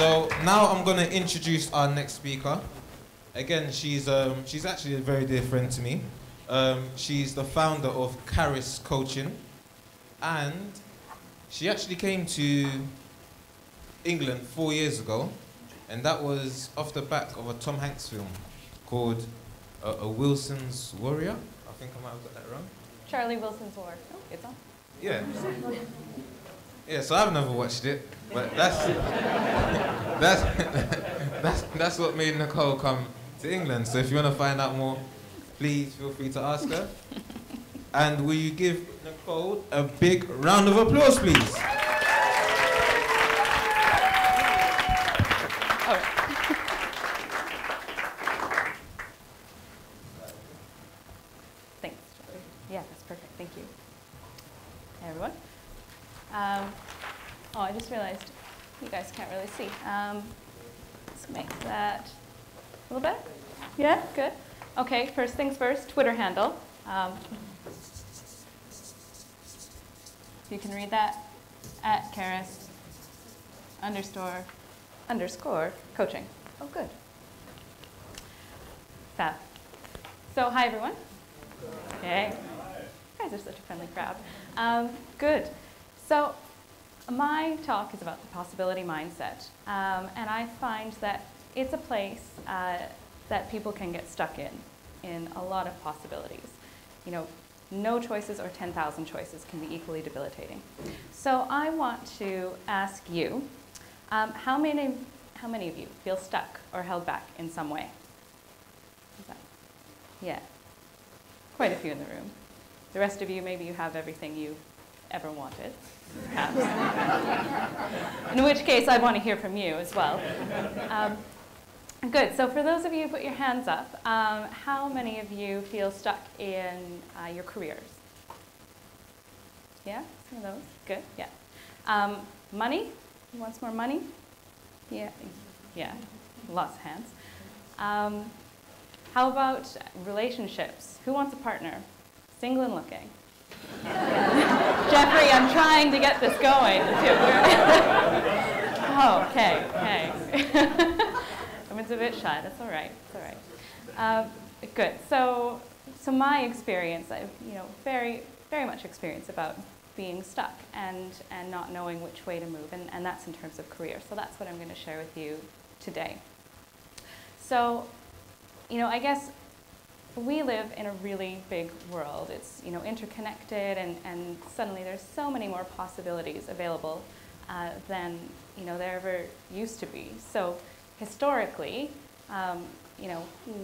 So now I'm going to introduce our next speaker. Again, she's actually a very dear friend to me. She's the founder of Caris Coaching, and she actually came to England 4 years ago, and that was off the back of a Tom Hanks film called A Wilson's Warrior. I think I might have got that wrong. Charlie Wilson's War. Oh, it's on. Yeah. Yeah, so I've never watched it, but that's what made Nicole come to England. So if you want to find out more, please feel free to ask her. And will you give Nicole a big round of applause, please? Thanks, Charlie. Yeah, that's perfect. Thank you. Hey, everyone. Oh, I just realized you guys can't really see. Let's make that a little better. Yeah, good. Okay, first things first, Twitter handle. You can read that at Caris __ coaching. Oh, good. Fab. So, hi, everyone. Hey. You guys are such a friendly crowd. Good. So, my talk is about the possibility mindset, and I find that it's a place that people can get stuck in a lot of possibilities. You know, no choices or 10,000 choices can be equally debilitating. So I want to ask you, how many of you feel stuck or held back in some way? Yeah, quite a few in the room. The rest of you, maybe you have everything you ever wanted, perhaps. In which case, I want to hear from you as well. Good, so for those of you who put your hands up, how many of you feel stuck in your careers? Yeah, some of those, good, yeah. Money, who wants more money? Yeah, lots of hands. How about relationships? Who wants a partner? Single and looking. Jeffrey, I'm trying to get this going. Oh, okay. Everyone's a bit shy. That's all right. It's all right. Good. So my experience, I've very much experience about being stuck and not knowing which way to move, and that's in terms of career. So that's what I'm going to share with you today. So, I guess we live in a really big world. It's interconnected, and suddenly there's so many more possibilities available than there ever used to be. So historically,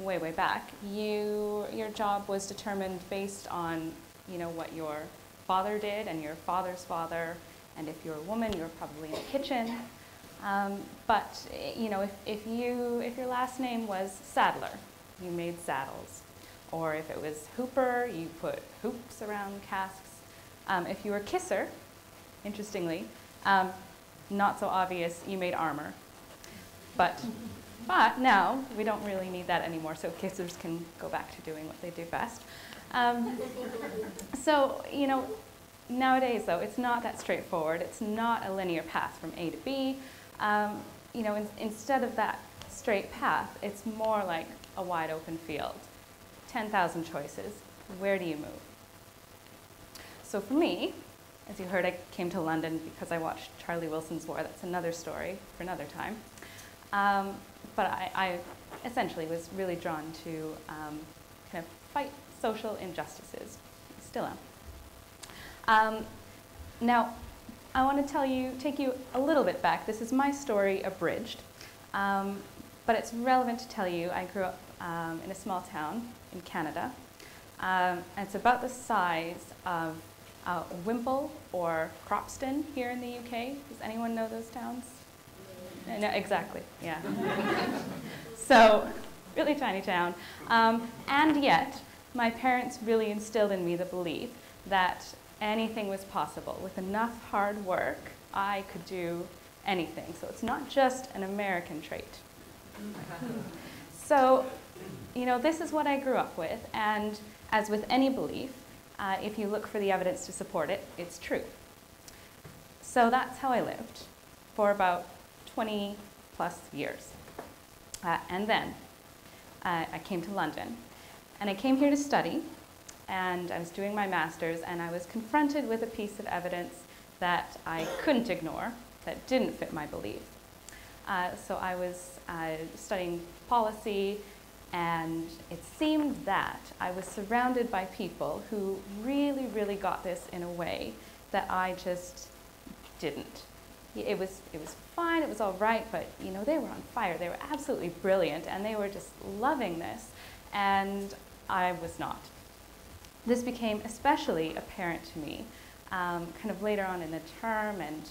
way back, your job was determined based on what your father did and your father's father, and if you're a woman, you're probably in the kitchen. But if your last name was Sadler, you made saddles. Or if it was Hooper, you put hoops around casks. If you were Kisser, interestingly, not so obvious, you made armor. But now, we don't really need that anymore, so kissers can go back to doing what they do best. So, nowadays, though, it's not that straightforward. It's not a linear path from A to B. Instead of that straight path, it's more like a wide open field. 10,000 choices. Where do you move? So for me, as you heard, I came to London because I watched Charlie Wilson's War. That's another story for another time. But I essentially was really drawn to kind of fight social injustices. Still am. Now, I want to take you a little bit back. This is my story abridged, but it's relevant to tell you I grew up in a small town in Canada. And it's about the size of Wimple or Cropston here in the UK. Does anyone know those towns? No, exactly, yeah. So, really tiny town. And yet, my parents really instilled in me the belief that anything was possible. With enough hard work, I could do anything. So it's not just an American trait. So, this is what I grew up with, and as with any belief, if you look for the evidence to support it, it's true. So that's how I lived for about 20 plus years. And then I came to London, and I came here to study, and I was doing my master's, and I was confronted with a piece of evidence that I couldn't ignore, that didn't fit my beliefs. So I was studying policy, and it seemed that I was surrounded by people who really, really got this in a way that I just didn't. It was fine, it was all right, but you know, they were on fire. They were absolutely brilliant, and they were just loving this, and I was not. This became especially apparent to me kind of later on in the term, and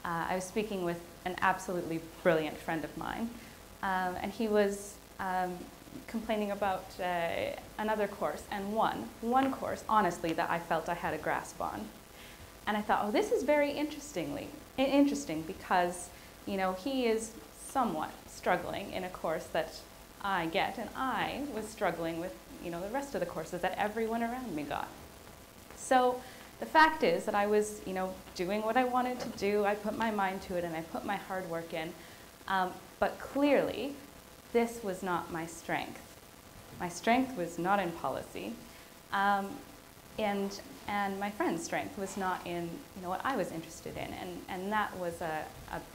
I was speaking with an absolutely brilliant friend of mine, and he was complaining about another course, and one course, honestly, that I felt I had a grasp on. And I thought, oh, this is very interesting because, you know, he is somewhat struggling in a course that I get, and I was struggling with, you know, the rest of the courses that everyone around me got. So the fact is that I was, you know, doing what I wanted to do. I put my mind to it, and I put my hard work in. But clearly, this was not my strength. My strength was not in policy. And my friend's strength was not in, you know, what I was interested in, and that was a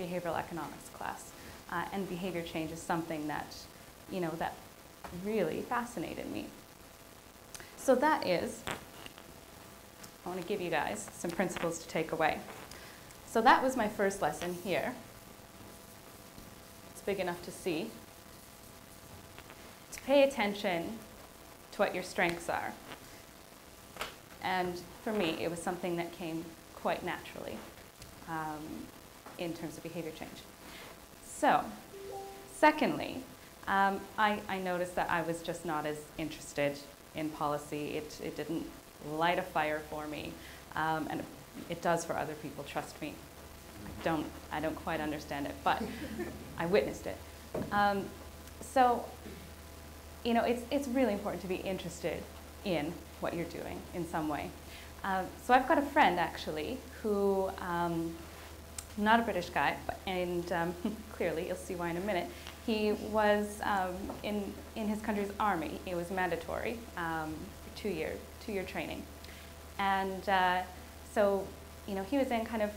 behavioral economics class. And behavior change is something that, you know, that really fascinated me. So that is, I want to give you guys some principles to take away. So that was my first lesson here. It's big enough to see. To pay attention to what your strengths are. And for me, it was something that came quite naturally in terms of behavior change. So, secondly, I noticed that I was just not as interested in policy. It didn't light a fire for me, and it does for other people, trust me. I don't quite understand it, but I witnessed it. So, you know, it's really important to be interested in what you're doing in some way. So I've got a friend actually who, not a British guy, and clearly you'll see why in a minute, he was in his country's army. It was mandatory, two-year training. And so, you know, he was in kind of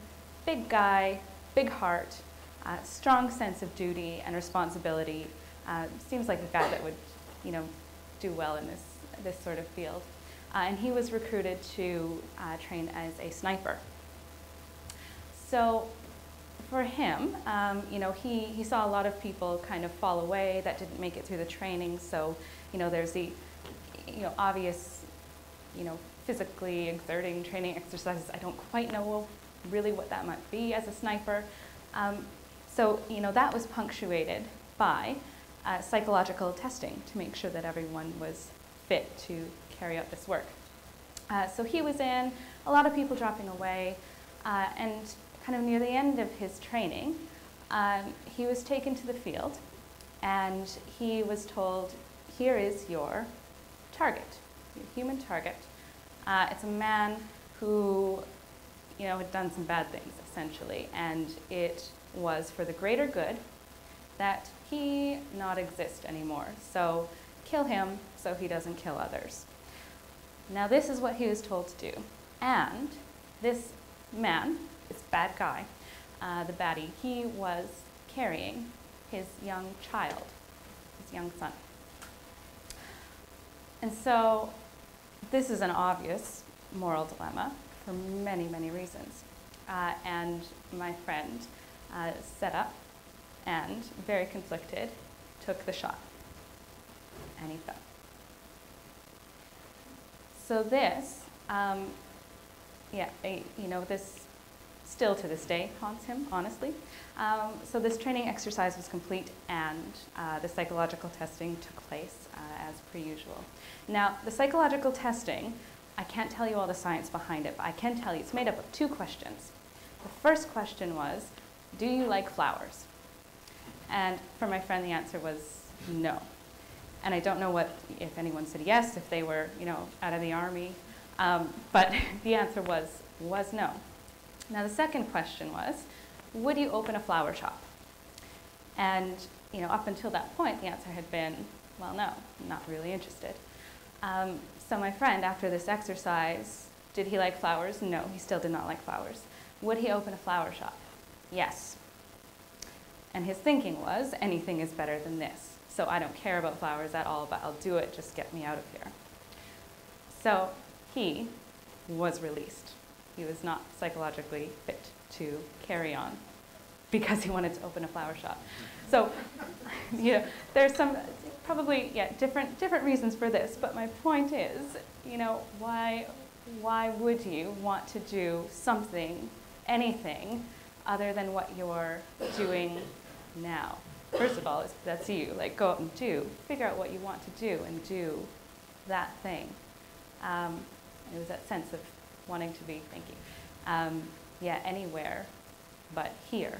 big guy, big heart, strong sense of duty and responsibility. Seems like a guy that would, you know, do well in this sort of field. And he was recruited to train as a sniper. So for him, you know, he saw a lot of people kind of fall away that didn't make it through the training. So, you know, there's the, you know, obvious, you know, physically exerting training exercises. I don't quite know really what that might be as a sniper. So, you know, that was punctuated by psychological testing to make sure that everyone was fit to carry out this work. So he was in, a lot of people dropping away, and kind of near the end of his training, he was taken to the field, and he was told, here is your target, your human target. It's a man who, you know, had done some bad things, essentially, and it was for the greater good that he not exist anymore. So kill him so he doesn't kill others. Now this is what he was told to do. And this man, this bad guy, the baddie, he was carrying his young child, his young son. And so this is an obvious moral dilemma for many, many reasons. And my friend set up and, very conflicted, took the shot. And he fell. So this, you know, this still to this day haunts him, honestly. So this training exercise was complete, and the psychological testing took place as per usual. Now, the psychological testing, I can't tell you all the science behind it, but I can tell you it's made up of 2 questions. The first question was, do you like flowers? And for my friend, the answer was no. And I don't know if anyone said yes, if they were, you know, out of the army, but the answer was no. Now the second question was, would you open a flower shop? And up until that point, the answer had been, well, no, I'm not really interested. So my friend, after this exercise, did he like flowers? No, he still did not like flowers. Would he open a flower shop? Yes. And his thinking was, anything is better than this. So I don't care about flowers at all, but I'll do it, just get me out of here. So he was released. He was not psychologically fit to carry on because he wanted to open a flower shop. So, there's some probably different reasons for this, but my point is, why would you want to do something, anything, other than what you're doing now? First of all, that's you. Like, go out and figure out what you want to do and do that thing. It was that sense of wanting to be, thank you, anywhere but here.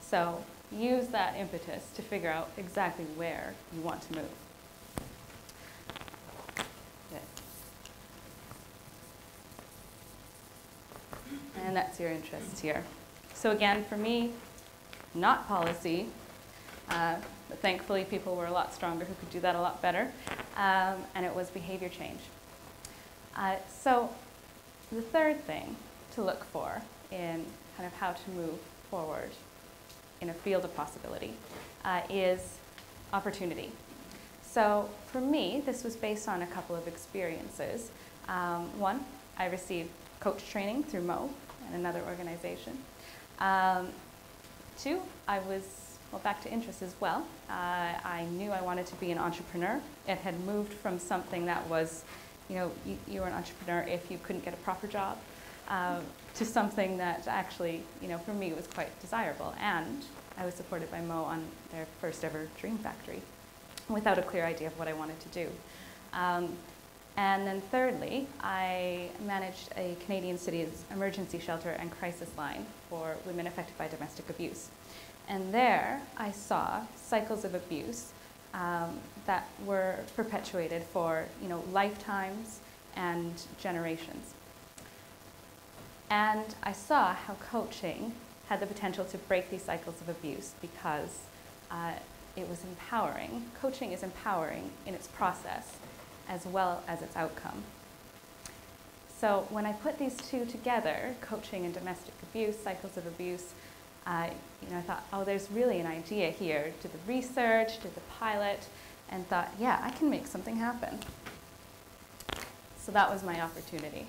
So use that impetus to figure out exactly where you want to move. Good. And that's your interest here. So again, for me, not policy, but thankfully people were a lot stronger who could do that a lot better, and it was behavior change. So the third thing to look for in kind of how to move forward in a field of possibility is opportunity. So for me, this was based on a couple of experiences. One, I received coach training through MOE and another organization. Two, I was, back to interest as well. I knew I wanted to be an entrepreneur. It had moved from something that was, you were an entrepreneur if you couldn't get a proper job, to something that actually, for me was quite desirable. And I was supported by MOE on their first ever Dream Factory without a clear idea of what I wanted to do. And then thirdly, I managed a Canadian city's emergency shelter and crisis line for women affected by domestic abuse. And there I saw cycles of abuse that were perpetuated for lifetimes and generations. And I saw how coaching had the potential to break these cycles of abuse because it was empowering. Coaching is empowering in its process as well as its outcome. So when I put these two together, coaching and domestic abuse, cycles of abuse, I thought, oh, there's really an idea here. Did the research, did the pilot, and thought, yeah, I can make something happen. So that was my opportunity.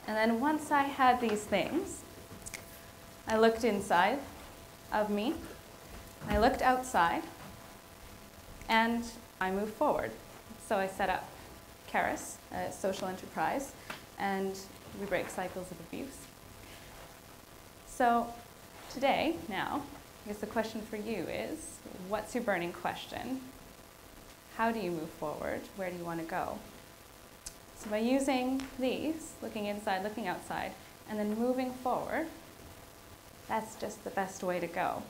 And then once I had these things, I looked inside of me, I looked outside, and I moved forward. So I set up Caris, a social enterprise, and we break cycles of abuse. So today, now, I guess the question for you is, what's your burning question? How do you move forward? Where do you want to go? So by using these, looking inside, looking outside, and then moving forward, that's just the best way to go.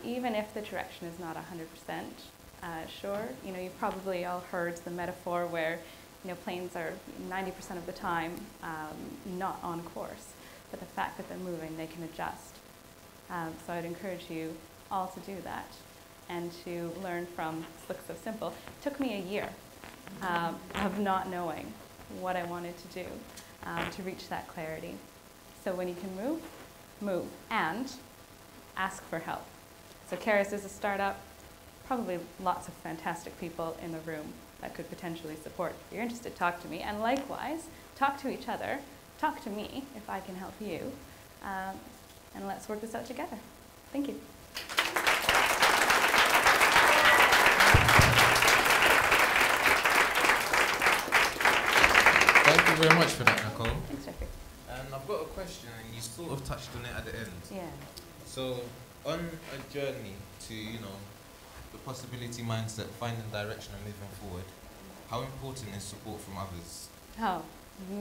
Even if the direction is not 100% sure, you've probably all heard the metaphor where planes are 90% of the time not on course, but the fact that they're moving, they can adjust. So I'd encourage you all to do that and to learn from, this looks so simple. It took me a year of not knowing what I wanted to do to reach that clarity. So when you can move, move, and ask for help. So Caris is a startup, probably lots of fantastic people in the room that could potentially support. If you're interested, talk to me. And likewise, talk to each other, talk to me if I can help you, and let's work this out together. Thank you. Thank you very much for that, Nicole. Thanks, Jeffrey. And I've got a question, and you sort of touched on it at the end. Yeah. So, on a journey to, the possibility mindset, finding direction and moving forward, how important is support from others? Oh,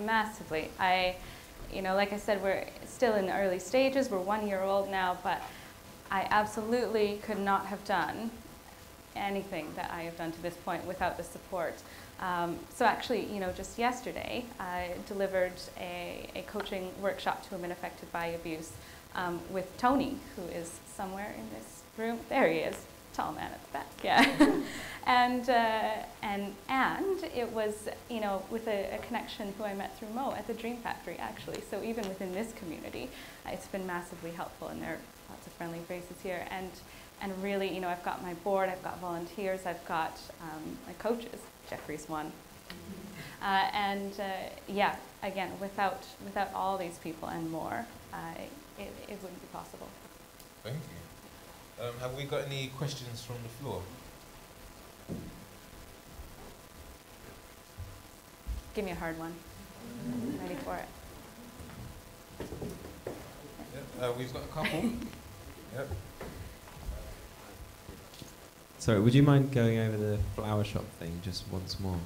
massively. Like I said, we're still in the early stages. We're 1 year old now, but I absolutely could not have done anything that I have done to this point without the support. So actually, just yesterday, I delivered a coaching workshop to women affected by abuse with Tony, who is somewhere in this room. There he is, tall man at the back, yeah. and it was, with a connection who I met through Mo at the Dream Factory, actually. So even within this community, it's been massively helpful, and there are lots of friendly faces here. And really, I've got my board, I've got volunteers, I've got my coaches. Jeffrey's one. Yeah, again, without all these people and more, it wouldn't be possible. Thank you. Have we got any questions from the floor? Give me a hard one. I'm ready for it. Yep. We've got a couple. Yep. Sorry, would you mind going over the flower shop thing just once more?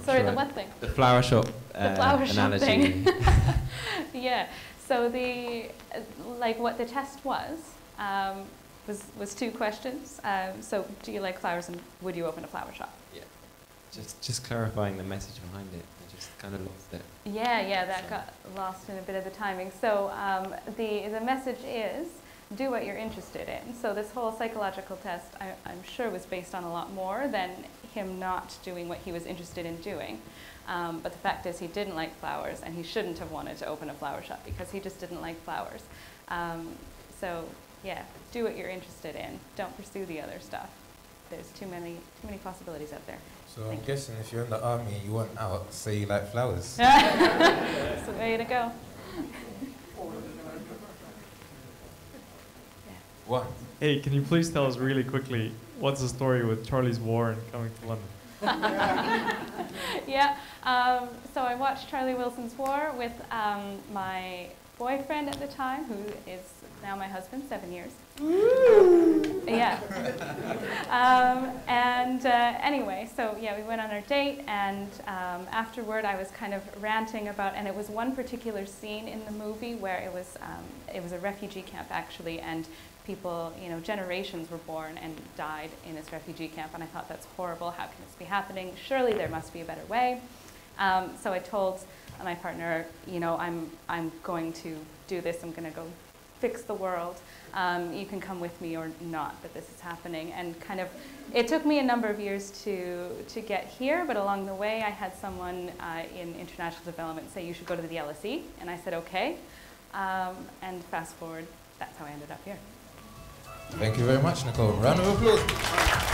Sorry, the what thing? The flower shop the flower shop analogy. thing. Yeah. So what the test was 2 questions. So do you like flowers, and would you open a flower shop? Yeah. Just clarifying the message behind it. I just kind of lost it. Yeah, that got lost in a bit of the timing. So the message is, do what you're interested in. So this whole psychological test, I'm sure, was based on a lot more than him not doing what he was interested in doing. But the fact is, he didn't like flowers, and he shouldn't have wanted to open a flower shop because he just didn't like flowers. So yeah, do what you're interested in. Don't pursue the other stuff. There's too many possibilities out there. So I'm guessing if you're in the army and you want out, say you like flowers. That's the way to go. What? Hey, can you please tell us really quickly, what's the story with Charlie's War and coming to London? Yeah, so I watched Charlie Wilson's War with my boyfriend at the time, who is now my husband, 7 years. Yeah. Anyway, so yeah, we went on our date, and afterward I was kind of ranting about, and it was one particular scene in the movie where it was a refugee camp, actually, and people, generations were born and died in this refugee camp, and I thought, that's horrible. How can this be happening? Surely there must be a better way. So I told my partner, I'm going to do this. I'm going to go fix the world. You can come with me or not, but this is happening. And kind of, it took me a number of years to get here, but along the way I had someone in international development say, you should go to the LSE, and I said, okay. And fast forward, that's how I ended up here. Thank you very much, Nicole. Round of applause.